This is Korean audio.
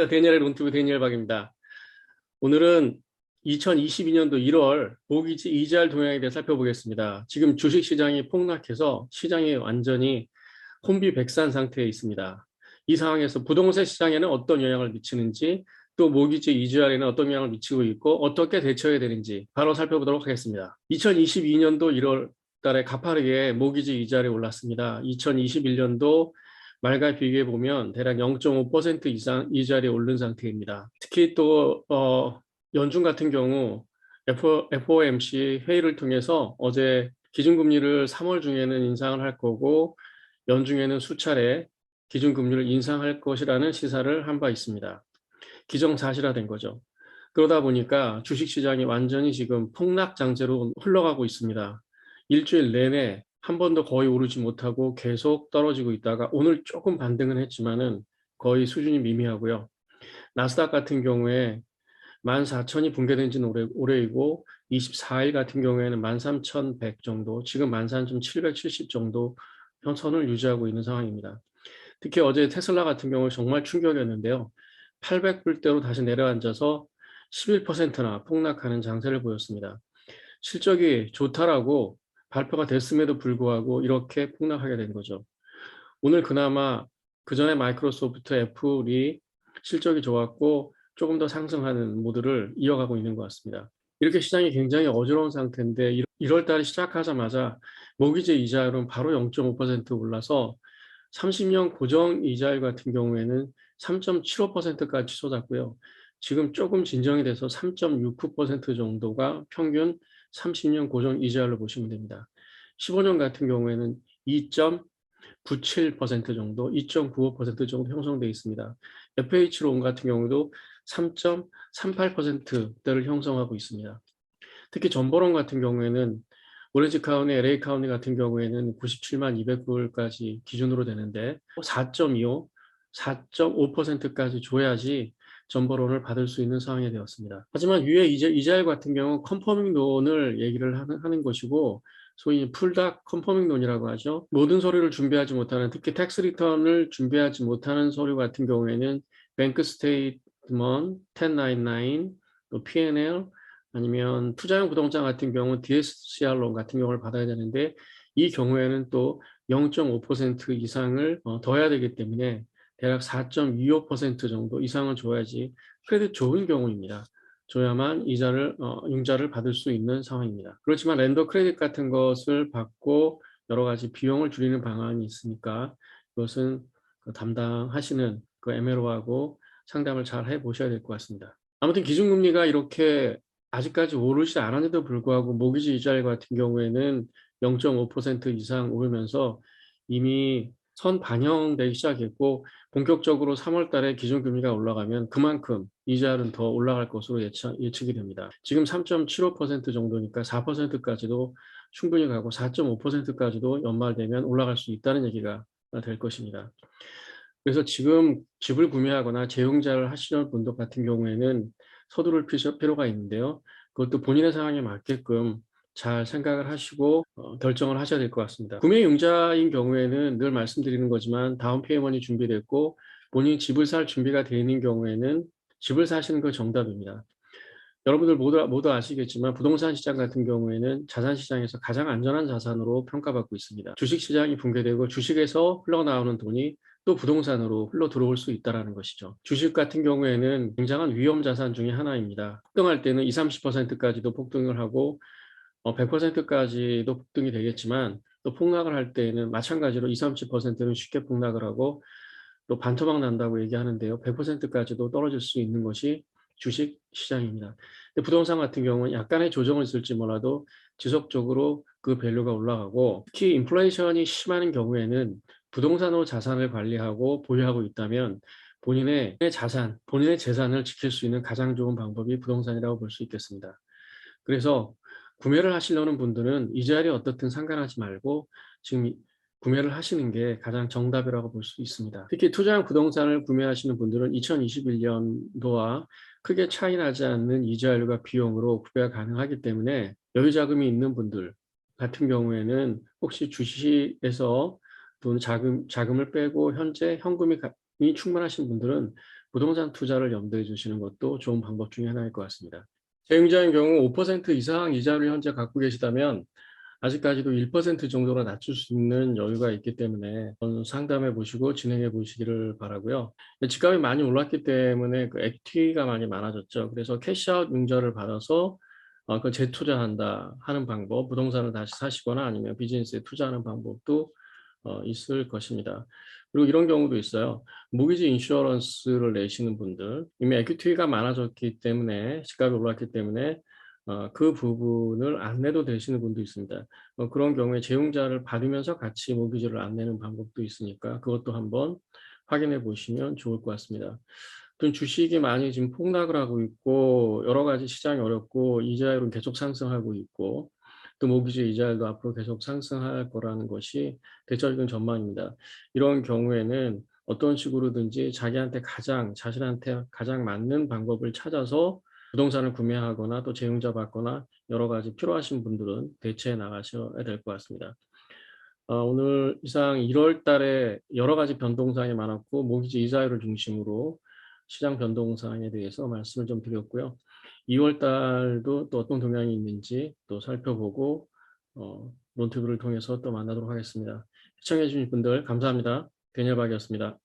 안녕하세요. 데니엘의 론투브 데니엘 박입니다. 오늘은 2022년도 1월 모기지 이자율 동향에 대해 살펴보겠습니다. 지금 주식시장이 폭락해서 시장이 완전히 혼비백산 상태에 있습니다. 이 상황에서 부동산 시장에는 어떤 영향을 미치는지, 또 모기지 이자율에는 어떤 영향을 미치고 있고 어떻게 대처해야 되는지 바로 살펴보도록 하겠습니다. 2022년도 1월 달에 가파르게 모기지 이자율이 올랐습니다. 2021년도 말과 비교해 보면 대략 0.5% 이상 이자율이 오른 상태입니다. 특히 또 연준 같은 경우 FOMC 회의를 통해서 어제 기준금리를 3월 중에는 인상을 할 거고 연중에는 수차례 기준금리를 인상할 것이라는 시사를 한 바 있습니다. 기정사실화된 거죠. 그러다 보니까 주식시장이 완전히 지금 폭락장세로 흘러가고 있습니다. 일주일 내내 한 번도 거의 오르지 못하고 계속 떨어지고 있다가 오늘 조금 반등은 했지만은 거의 수준이 미미하고요. 나스닥 같은 경우에 14,000이 붕괴된 지는 올해이고 24일 같은 경우에는 13,100 정도, 지금 13,770 정도 선을 유지하고 있는 상황입니다. 특히 어제 테슬라 같은 경우 정말 충격이었는데요. 800불대로 다시 내려앉아서 11%나 폭락하는 장세를 보였습니다. 실적이 좋다라고 발표가 됐음에도 불구하고 이렇게 폭락하게 된 거죠. 오늘 그나마 그전에 마이크로소프트, 애플이 실적이 좋았고 조금 더 상승하는 모드를 이어가고 있는 것 같습니다. 이렇게 시장이 굉장히 어지러운 상태인데 1월 달이 시작하자마자 모기지 이자율은 바로 0.5% 올라서 30년 고정 이자율 같은 경우에는 3.75%까지 솟았고요. 지금 조금 진정이 돼서 3.69% 정도가 평균 30년 고정 이자율로 보시면 됩니다. 15년 같은 경우에는 2.97% 정도, 2.95% 정도 형성되어 있습니다. FH론 같은 경우도 3.38%대를 형성하고 있습니다. 특히 전보론 같은 경우에는 오렌지 카운티, LA 카운티 같은 경우에는 97만 200불까지 기준으로 되는데 4.25, 4.5%까지 줘야지 전보론을 받을 수 있는 상황이 되었습니다. 하지만 위에 이자율 같은 경우 컨퍼밍 론을 얘기를 하는 것이고 소위 풀닥 컨퍼밍 론이라고 하죠. 모든 서류를 준비하지 못하는, 특히 텍스 리턴을 준비하지 못하는 서류 같은 경우에는 뱅크 스테이트먼트, 1099, 또 P&L, 아니면 투자용 부동산 같은 경우 DSCR론 같은 경우를 받아야 되는데 이 경우에는 또 0.5% 이상을 더 해야 되기 때문에 대략 4.25% 정도 이상을 줘야지 크레딧 좋은 경우입니다. 줘야만 융자를 받을 수 있는 상황입니다. 그렇지만 랜더 크레딧 같은 것을 받고 여러 가지 비용을 줄이는 방안이 있으니까 이것은 담당하시는 그 MLO하고 상담을 잘 해보셔야 될 것 같습니다. 아무튼 기준금리가 이렇게 아직까지 오르지 않았는데도 불구하고 모기지 이자율 같은 경우에는 0.5% 이상 오르면서 이미 선 반영되기 시작했고 본격적으로 3월 달에 기준금리가 올라가면 그만큼 이자율은 더 올라갈 것으로 예측이 됩니다. 지금 3.75% 정도니까 4%까지도 충분히 가고 4.5%까지도 연말 되면 올라갈 수 있다는 얘기가 될 것입니다. 그래서 지금 집을 구매하거나 재용자를 하시는 분들 같은 경우에는 서두를 필요가 있는데요. 그것도 본인의 상황에 맞게끔 잘 생각을 하시고 결정을 하셔야 될 것 같습니다. 구매용자인 경우에는 늘 말씀드리는 거지만 다운 페이먼이 준비됐고 본인이 집을 살 준비가 되어 있는 경우에는 집을 사시는 거 정답입니다. 여러분들 모두 아시겠지만 부동산 시장 같은 경우에는 자산 시장에서 가장 안전한 자산으로 평가받고 있습니다. 주식 시장이 붕괴되고 주식에서 흘러나오는 돈이 또 부동산으로 흘러 들어올 수 있다는 것이죠. 주식 같은 경우에는 굉장한 위험 자산 중에 하나입니다. 폭등할 때는 20, 30%까지도 폭등을 하고 100%까지도 폭등이 되겠지만 또 폭락을 할 때에는 마찬가지로 20, 30%는 쉽게 폭락을 하고 또 반토막 난다고 얘기하는데요. 100%까지도 떨어질 수 있는 것이 주식 시장입니다. 근데 부동산 같은 경우는 약간의 조정을 있을지 몰라도 지속적으로 그 밸류가 올라가고 특히 인플레이션이 심한 경우에는 부동산으로 자산을 관리하고 보유하고 있다면 본인의 자산, 본인의 재산을 지킬 수 있는 가장 좋은 방법이 부동산이라고 볼 수 있겠습니다. 그래서 구매를 하시려는 분들은 이자율이 어떻든 상관하지 말고 지금 구매를 하시는 게 가장 정답이라고 볼 수 있습니다. 특히 투자형 부동산을 구매하시는 분들은 2021년도와 크게 차이 나지 않는 이자율과 비용으로 구매가 가능하기 때문에 여유 자금이 있는 분들 같은 경우에는 혹시 주식에서 돈 자금을 빼고 현재 현금이 충분하신 분들은 부동산 투자를 염두에 두시는 것도 좋은 방법 중에 하나일 것 같습니다. 세입자인 경우 5% 이상 이자를 현재 갖고 계시다면 아직까지도 1% 정도로 낮출 수 있는 여유가 있기 때문에 상담해 보시고 진행해 보시기를 바라고요. 집값이 많이 올랐기 때문에 그 액티가 많이 많아졌죠. 그래서 캐시아웃 융자를 받아서 그 재투자한다 하는 방법, 부동산을 다시 사시거나 아니면 비즈니스에 투자하는 방법도 있을 것입니다. 그리고 이런 경우도 있어요. 모기지 인슈어런스를 내시는 분들, 이미 에퀴티가 많아졌기 때문에 집값이 올랐기 때문에 그 부분을 안 내도 되시는 분도 있습니다. 그런 경우에 재용자를 받으면서 같이 모기지를 안 내는 방법도 있으니까 그것도 한번 확인해 보시면 좋을 것 같습니다. 또 주식이 많이 지금 폭락을 하고 있고 여러 가지 시장이 어렵고 이자율은 계속 상승하고 있고 또 모기지 이자율도 앞으로 계속 상승할 거라는 것이 대체적인 전망입니다. 이런 경우에는 어떤 식으로든지 자신한테 가장 맞는 방법을 찾아서 부동산을 구매하거나 또 재용자 받거나 여러 가지 필요하신 분들은 대체해 나가셔야 될 것 같습니다. 오늘 이상 1월 달에 여러 가지 변동사항이 많았고 모기지 이자율을 중심으로 시장 변동사항에 대해서 말씀을 좀 드렸고요. 2월 달도 또 어떤 동향이 있는지 또 살펴보고 론투뷰를 통해서 또 만나도록 하겠습니다. 시청해 주신 분들 감사합니다. 데니엘 박이었습니다.